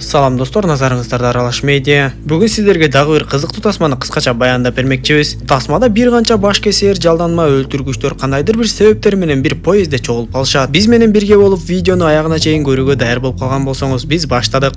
Салам достор, назарыңыздарда Аралаш медиа. Бүгін сіздерге дагы бир кызыктуу тасманы кыскача баяндап бермекчибиз. Тасмада бир канча баш кесер, жалданма өлтүргүчтөр кандайдыр бир себептер менен бир поездде чогулуп калышат. Биз менен бирге болуп видеону аягына чейин көрүүгө даяр болуп калган болсоңуз, биз баштадык.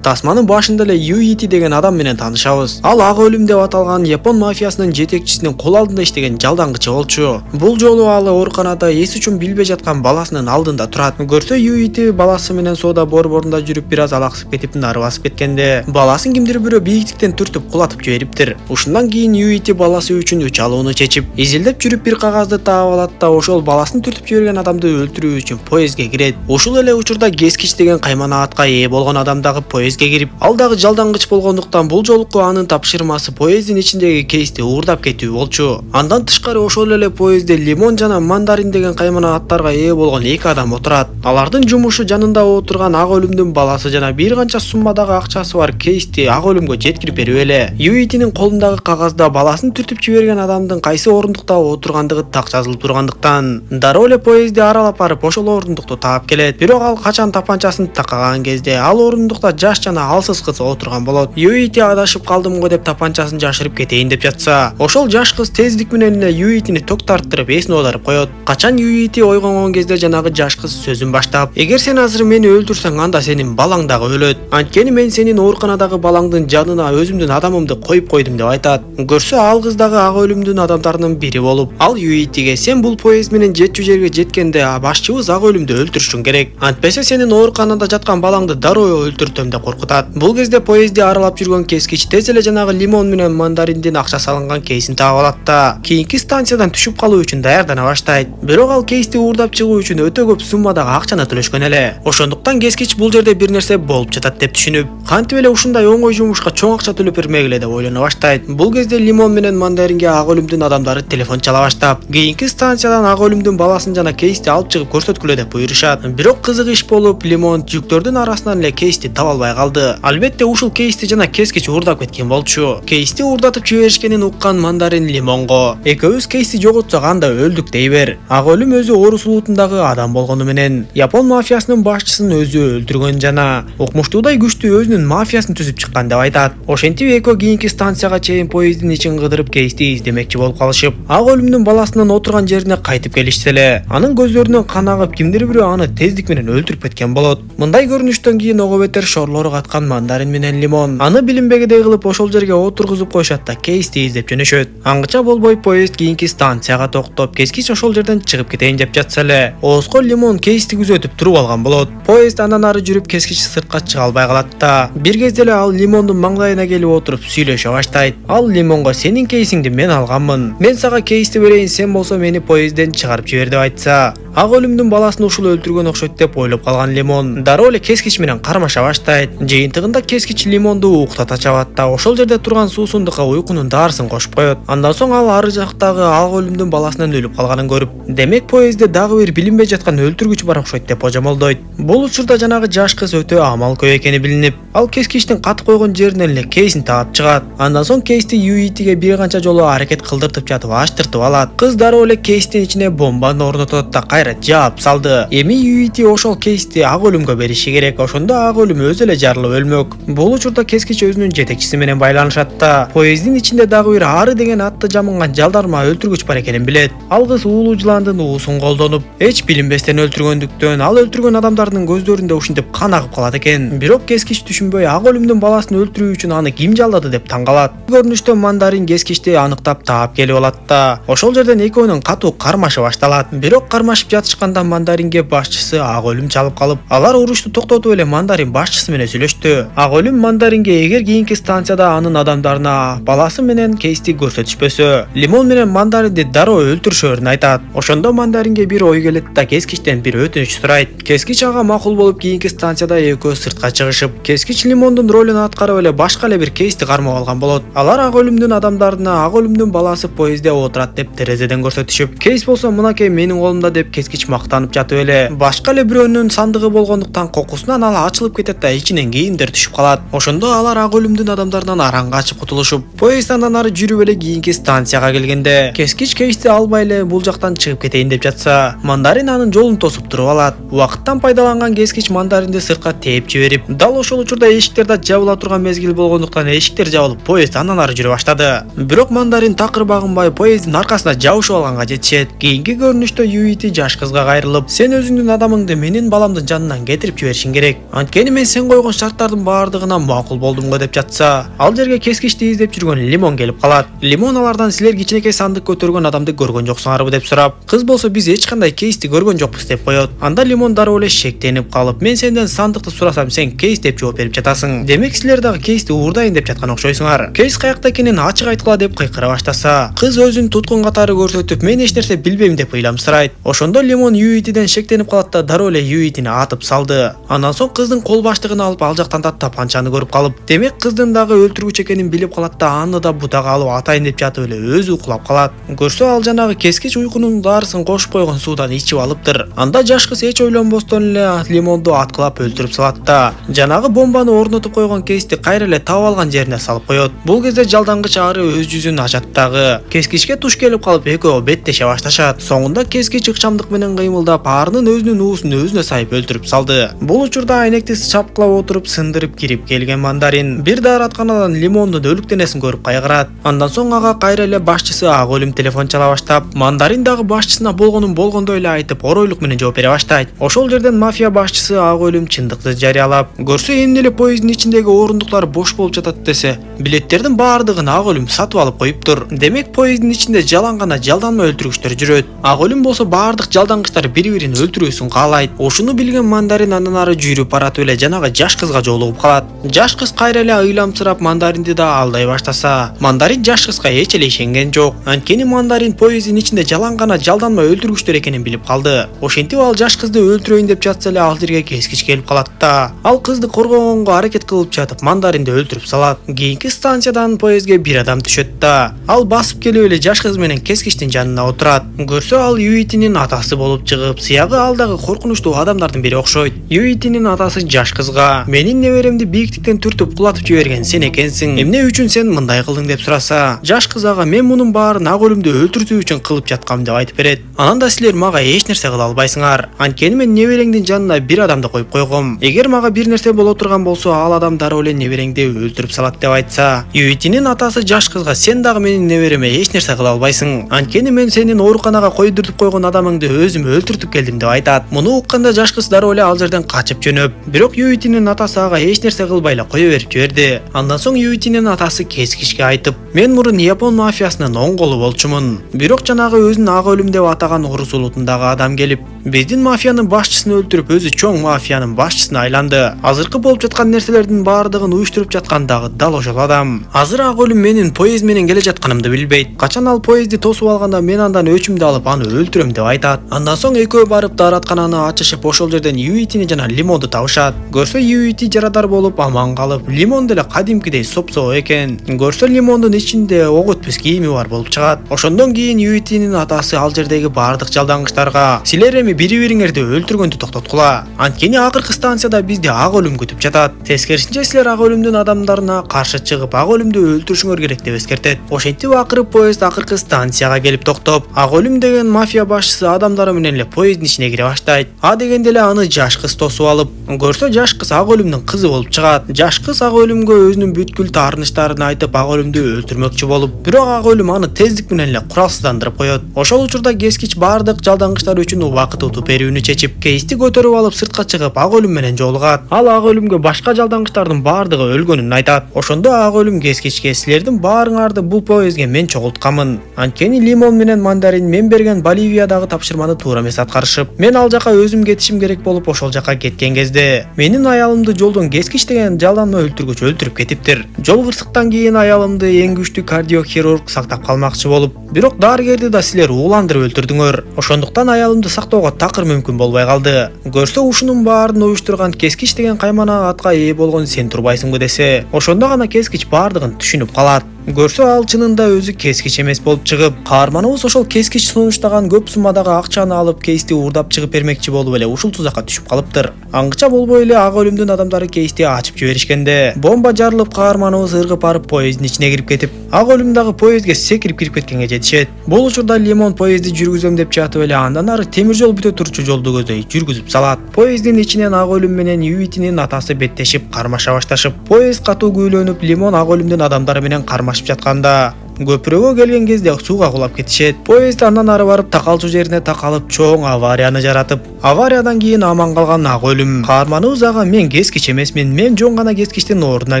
Тасманын башында эле Юити деген адам менен таанышабыз. Ал Ак өлүм деп аталган Япон мафиясынын жетекчисинин кол алдында иштеген жалдангычы болчу. Бул жолу ал ооруканада эс үчүн билбей жаткан баласынын алдында турат. Көрсө Юити баласы менен соода борборунда жүрүп бир аз алаксып кетип нары басып кеткенде, баласын кимдир бирөө бийиктиктен түртүп кулатып жибериптир. Ушундан кийин Юити баласы үчүн өч алууну чечип, изилдеп жүрүп бир кагазды таап алат да ошол баласын түртүп жиберген адамды өлтүрүү үчүн поездге кирет. Ушул эле учурда Кескич деген каймана атка ээ болгон адам дагы поездге кирип, ал дагы жалдангыч болгондуктан бул жолку анын тапшырмасы поездин ичиндеги кейсти уурдап кетүү болчу. Андан тышкары ошол эле поездде Лимон жана Мандарин деген каймана аттарга ээ болгон эки адам отурат. Алардын жумушу жанында отурган Ак өлүмдүн баласы жана бир канча суммадагы акчасы бар кейсти Ак өлүмгө жеткирип берүү эле. Юитинин колундагы кагазда баласын түртүп жиберген адамдын кайсы орундукта отургандыгы так жазылып тургандыктан, дароо эле поездди аралап барып ошол орундукту таап келет. Бирок ал качан тапанчасын такаган кезде ал орундукта жаш жана алсыз кыз отурган болот. Юити адашып калдым го деп тапанчасын жашырып кетейин деп жатса, ошол жаш кыз тездик менен эле Юитини ток тарттырып эсин оодарып коет. Качан Юити ойгонгон кезде жанагы жаш кыз сөзүн баштап: "Эгер сен азыр мени өлтүрсөң, анда сенин балаң дагы өлөт. Анткени мен сенин ооруканадагы балаңдын жанына өзүмдүн адамымды коюп койдум" деп айтат. Көрсө ал кыз дагы Ак өлүмдүн адамдарынын бири болуп, ал Юитиге: "Сен бул поезд менен жетчү жерге жеткенде башчыбыз Ак өлүмдү өлтүрүшүң керек. Антпесе сенин ооруканада жаткан балаңды дароо өлтүртөм" деп коркутат. Бул кезде поездди аралап жүргөн Кескич тез эле жанагы Лимон менен Мандариндин акча салынган кейсин таап алат да кийинки станциядан түшүп калуу үчүн даярдана баштайт. Бирок ал кейсти уурдап чыгуу үчүн өтө көп суммадагы акчаны төлөшкөн эле. Ошондуктан Кескич бул жерде бир нерсе болуп жатат деп түшүнүп, кантип эле ушундай оңой жумушка чоң акча төлөп бермегиле деп ойлоно баштайт. Бул кезде Лимон менен Мандаринге Ак өлүмдүн адамдары телефон чала баштап, кийинки станциядан Ак өлүмдүн баласын жана кейсти алып чыгып көрсөткүлө деп буйрушат. Бирок кызык иш болуп, Лимон жүктөрдүн арасынан эле кейсти таба албай калды. Албетте ушул кейсти жана Кескич уурдап кеткен болчу. Кейсти уурдатып жиберишкенин уккан Мандарин Лимонго: "Экөөбүз кейсти жоготсок анда өлдүк дей бер. Ак өлүм өзү Орус улутундагы адам болгону менен Япон мафиясынын башчысын өзү өлтүргөн жана укмуштуудай күчтүү өзүнүн мафиясын түзүп чыккан" деп айтат. Ошентип экөө кийинки станцияга чейин поезддин ичин кыдырып кейсти издемекчи болуп калышып, Ак өлүмдүн баласынын отурган жерине кайтып келишсе эле, анын көздөрүнөн кан агып, кимдир бирөө аны тездик менен өлтүрүп кеткен болот. Мындай көрүнүштөн кийин ого бетер шорлору каткан Мандарин менен Лимон аны билинбегедей кылып ошол жерге отургузуп коюшат да кейсти издеп жөнөшөт. Аңгыча болбой поезд кийинки станцияга токтоп, Кескич ошол жерден чыгып кетейин деп жатса эле, Ооскол Лимон кейсти күзөтүп туруп алган болот. Поезд андан ары жүрүп Кескич сыртка чыга албай калат да бир кезде эле ал Лимондун маңдайына келип отуруп сүйлөшө баштайт. Ал Лимонго: "Сенин кейсиңди мен алганмын. Мен сага кейсти берейин, сен болсо мени поездден чыгарып жибер" деп айтса, Ак өлүмдүн баласын ушул өлтүргөн окшойт деп ойлоп калган Лимон дароо эле Кескич менен кармаша баштайт. Жыйынтыгында Кескич Лимонду уктата чабат да ошол жерде турган суусундукка уйкунун даарысын кошуп коет. Андан соң ал ары жактагы Ак өлүмдүн баласынын өлүп калганын көрүп, демек поездде дагы бир билинбей жаткан өлтүргүч бар окшойт деп божомолдойт. Бул учурда жанагы жаш кыз өтө амал көп экени билинип, ал Кескичтин катып койгон жеринен эле кейсин таап чыгат. Андан соң кейсти Юитиге бир канча жолу аракет кылдыртып жатып ачтыртып алат. Кыз дароо эле кейстин ичине бомбаны орнотот да кайра жаап салды. Эми Юити ошол кейсти Ак өлүмгө бериши керек, ошондо Ак өлүм өзү эле жарылып өлмөк. Бул учурда Кескич өзүнүн жетекчиси менен байланышат да поезддин ичинде дагы бир Ары деген атты жамынган жалдарма өлтүргүч бар экенин билет. Ал кыз уулуу жыландын уусун колдонуп, эч билинбестен өлтүргөндүктөн ал өлтүргөн адамдарынын көздөрүндө ушинтип кан агып калат экен. Бирок Кескич түшүнбөй, Ак өлүмдүн баласын өлтүрүү үчүн аны ким жалдады деп таң калат. Көрүнүштө Мандарин Кескичти аныктап таап келип алат да ошол жерден экөөнүн катуу кармашы башталат. Бирок кармашып жатышканда Мандаринге башчысы Ак өлүм чалып калып, алар урушту токтотуп эле Мандарин башчысы менен сүйлөштү. Ак өлүм Мандаринге эгер кийинки станцияда анын адамдарына баласы менен кейсти көрсөтүшпөсө, Лимон менен Мандаринди дароо өлтүрүшөрүн айтат. Ошондо Мандаринге бир ой келет да Кескичтен бир өтүнүч сурайт. Кескич ага макул болуп кийинки станцияда экөө сыртка чыгышып, Кескич Лимондун ролун аткарып эле башка эле бир кейсти кармап алган болот. Алар Ак өлүмдүн адамдарына Ак өлүмдүн баласы поездде отурат деп терезеден көрсөтүшүп, кейс болсо мынакей менин колумда деп Кескич мактанып жатып эле башка эле бирөөнүн сандыгы болгондуктан кокусунан ал ачылып кетет да ичинен менен кийимдер түшүп калат. Ошондо алар ак өлүмдүн адамдарынан араң качып кутулушуп, поезд андан ары жүрүп эле кийинки станцияга келгенде кескич кейсти албай эле бул жактан чыгып кетейин деп жатса, Мандарин анын жолун тосуп туруп алат. Убакыттан пайдаланган кескич Мандаринди сыртка тээп жиберип, дал ошол учурда эшиктер да жабыла турган мезгил болгондуктан эшиктер жабылып, поезд андан ары жүрө баштады. Бирок Мандарин такыр багынбай поездин аркасына жабышып алганга жетишет. Кийинки көрүнүштө Юити жаш кызга кайрылып, сен өзүңдүн адамыңды менин баламдын жанынан кетирип жиберишиң керек. Анткени мен сен койгон шарттардын баардыгына макул болдум го деп жатса, ал жерге кескичти издеп жүргөн Лимон келип калат. Лимон алардан силер кичинекей сандык көтөргөн адамды көргөн жоксуңарбы деп сурап, кыз болсо биз эч кандай кейсти көргөн жокпуз деп коет. Анда Лимон дароо эле шектенип калып, мен сенден сандыкты сурасам сен кейс деп жооп берип жатасың. Демек силер дагы кейсти уурдайын деп жаткан окшойсуңар. Кейс каякта экенин ачык айткыла деп кыйкыра баштаса, кыз өзүн туткун катары көрсөтүп, мен эч нерсе билбейм деп ыйламсырайт. Ошондо Лимон Юитиден шектенип калат да дароо эле Юитини атып салды. Андан соң кыздын кол баштыгын алып ал жактан да тапанчаны көрүп калып, демек кыздын дагы өлтүргүч экенин билип калат да аны да бутага алып атайын деп жатып эле өзү укулап калат. Көрсө ал жанагы кескич уйкунун дарысын кошуп койгон суудан ичип алыптыр. Анда жаш кыз эч ойлонбостон эле Лимонду аткылап өлтүрүп салат да жанагы бомбаны орнотуп койгон кейсти кайра эле таап алган жерине салып коет. Бул кезде жалдангыч ары өз жүзүн ачат дагы кескичке туш келип калып экөө беттеше башташат. Соңунда кескич ыкчамдык менен кыймылдап арынын өзүнүн уусун өзүнө сайып өлтүрүп салды. Бул учурда айнекти чапкылап отуруп сындырып кирип келген Мандарин бир дааратканадан Лимондун өлүк денесин көрүп кайгырат. Андан соң ага кайра эле башчысы ак өлүм телефон чала баштап, Мандарин дагы башчысына болгонун болгондой эле айтып, оройлук менен жооп бере баштайт. Ошол жерден мафия башчысы ак өлүм чындыкты жарыялап, көрсө эмне эле поезддин ичиндеги орундуктар бош болуп жатат десе, билеттердин баардыгын ак өлүм сатып алып коюптур. Демек поезддин ичинде жалаң гана жалданма өлтүргүчтөр жүрөт. Ак өлүм болсо баардык жалдангычтар бири-бирин өлтүрүүсүн каалайт. Ошуну билген Мандарин андан ары жүрүп баратып эле жанагы жаш кызга жолугуп калат. Жаш кыз кайра эле ыйламсырап Мандаринди да алдай баштаса, Мандарин жаш кызга эч эле ишенген жок. Анткени Мандарин поезддин ичинде жалаң гана жалданма өлтүргүчтөр экенин билип калды. Ошентип ал жаш кызды өлтүрөйүн деп жатса эле ал жерге кескич келип калат да ал кызды коргогонго аракет кылып жатып Мандаринди өлтүрүп салат. Кийинки станциядан поездге бир адам түшөт да ал басып келип эле жаш кыз менен кескичтин жанына отурат. Көрсө ал Юитинин атасы болуп чыгып, сыягы ал дагы коркунучтуу адамдардын бири окшойт. Юитинин атасы жаш кызга менин неберемди бийиктиктен түртүп кулатып жиберген сен экенсиң. Эмне үчүн сен мындай кылдың деп сураса, жаш кыз ага мен мунун баарын ак өлүмдү өлтүртүү үчүн кылып жаткам деп айтып берет. Анан да силер мага эч нерсе кыла албайсыңар. Анткени мен небереңдин жанына бир адамды коюп койгом. Эгер мага бир нерсе боло турган болсо, ал адам дароо эле небереңди өлтүрүп салат деп айтса, Юитинин атасы жаш кызга сен дагы менин небереме эч нерсе кыла албайсың. Анткени мен сенин ооруканага койдуртуп койгон адамыңды өзүм өлтүртүп келдим деп айтат. Муну укканда жаш кыз дароо эле ал жерден качып жөнөп, бирок Юитинин атасы ага эч нерсе кылбай эле кое берип жиберди. Андан соң Юитинин атасы кескичке айтып, мен мурун Япон мафиясынын оң колу болчумун. Бирок жанагы өзүн ак өлүм деп атаган орус улутундагы адам келип, биздин мафиянын башчысын өлтүрүп, өзү чоң мафиянын башчысына айланды. Азыркы болуп жаткан нерселердин баардыгын уюштуруп жаткан дагы дал ошол адам. Азыр ак өлүм менин поезд менен келе жатканымды билбейт. Качан ал поездди тосуп алганда мен андан өчүмдү алып аны өлтүрөм деп айтат. Андан соң экөө барып даараткананы ачышып, ошол жерден Юитини жана Лимонду табышат. Көрсө Юити жарадар болуп аман калып, Лимон деле кадимкидей сопсоо экен. Көрсө Лимондун ичинде ок өтпөс кийими бар болуп чыгат. Ошондон кийин Юитинин атасы ал жердеги баардык жалдангычтарга силер эми бири-бириңерди өлтүргөндү токтоткула. Анткени акыркы станцияда бизди ак өлүм күтүп жатат. Тескерисинче силер ак өлүмдүн адамдарына каршы чыгып, ак өлүмдү өлтүрүшүңөр керек деп эскертет. Ошентип акыры поезд акыркы станцияга келип токтоп, ак өлүм деген мафия башчысы адамдары менен эле поезддин ичине кире баштайт. А дегенде эле аны жаш кыз тосуп алып, көрсө жаш кыз ак өлүмдүн кызы болуп чыгат. Жаш кыз ак өлүмгө өзүнүн бүткүл таарынычтарын айтып, ак өлүмдү өлтүрмөкчү болуп, бирок ак өлүм аны тездик менен эле куралсыздандырып коет. Ошол учурда кескич баардык жалдангычтар үчүн убакыт утуп берүүнү чечип, кейсти көтөрүп алып сыртка чыгып ак өлүм менен жолугат. Ал ак өлүмгө башка жалдангычтардын баардыгы өлгөнүн айтат. Ошондо ак өлүм кескичке силердин баарыңарды бул поездге мен чогултканмын. Анткени Лимон менен Мандарин мен берген Боливиядагы тапшырманы туура эмес аткарышып, мен ал жака өзүм кетишим керек болуп ошол жака кеткен кезде менин аялымды жолдон кескич деген жалданма өлтүргүч өлтүрүп кетиптир. Жол кырсыктан кийин аялымды эң күчтүү кардиохирург сактап калмакчы болуп, бирок дарыгерди да силер ууландырып өлтүрдүңөр. Ошондуктан аялымды сактоого такыр мүмкүн болбой калды. Көрсө ушунун баарын уюштурган кескич деген каймана атка ээ болгон сен турбайсыңбы десе, ошондо гана кескич баардыгын түшүнүп калат. Көрсө ал чынында өзү кескич эмес болуп чыгып, каарманыбыз ошол кескич сунуштаган көп суммадагы акчаны алып Кейсти уурдап чыгып бермекчи болуп эле ушул тузакка түшүп калыптыр. Аңгыча болбой эле ак өлүмдүн адамдары Кейсти ачып жиберишкенде, бомба жарылып каарманыбыз ыргып барып поезддин ичине кирип кетип, ак өлүм дагы поездге секирип кирип кеткенге жетишет. Бул учурда Лимон поездди жүргүзөм деп жатып эле андан ары темир жол бүтө турчу жолду көздөй жүргүзүп салат. Поезддин ичинен ак өлүм менен Юитинин атасы беттешип кармаша башташып, поезд катуу күүлөнүп, Лимон ак өлүмдүн адамдары менен кармашып жатканда көпүрөгө келген кезде сууга кулап кетишет. Поезд андан ары барып такалчу жерине такалып чоң аварияны жаратып, авариядан кийин аман калган ак өлүм каарманыбыз ага мен кескич эмесмин, мен жөн гана кескичтин ордуна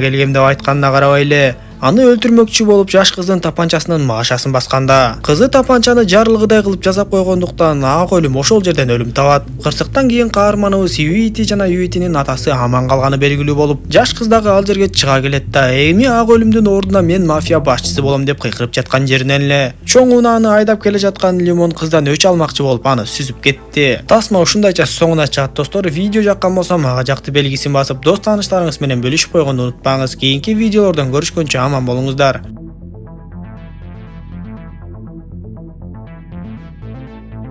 келгем деп айтканына карабай эле аны өлтүрмөкчү болуп жаш кыздын тапанчасынын машасын басканда, кызы тапанчаны жарылгыдай кылып жасап койгондуктан ак өлүм ошол жерден өлүм табат. Кырсыктан кийин каарманыбыз Юити жана Юитинин атасы аман калганы белгилүү болуп, жаш кыз дагы ал жерге чыга келет да, эми ак өлүмдүн ордуна мен мафия башчысы болом деп кыйкырып жаткан жеринен эле чоң унааны айдап келе жаткан Лимон кыздан өч алмакчы болуп аны сүзүп кетти. Тасма ушундайча соңуна чыгат достор. Видео жаккан болсо мага жакты белгисин басып, дос тааныштарыңыз менен бөлүшүп койгонду унутпаңыз. Кийинки видеолордон көрүшкөнчө аман болуңуздар.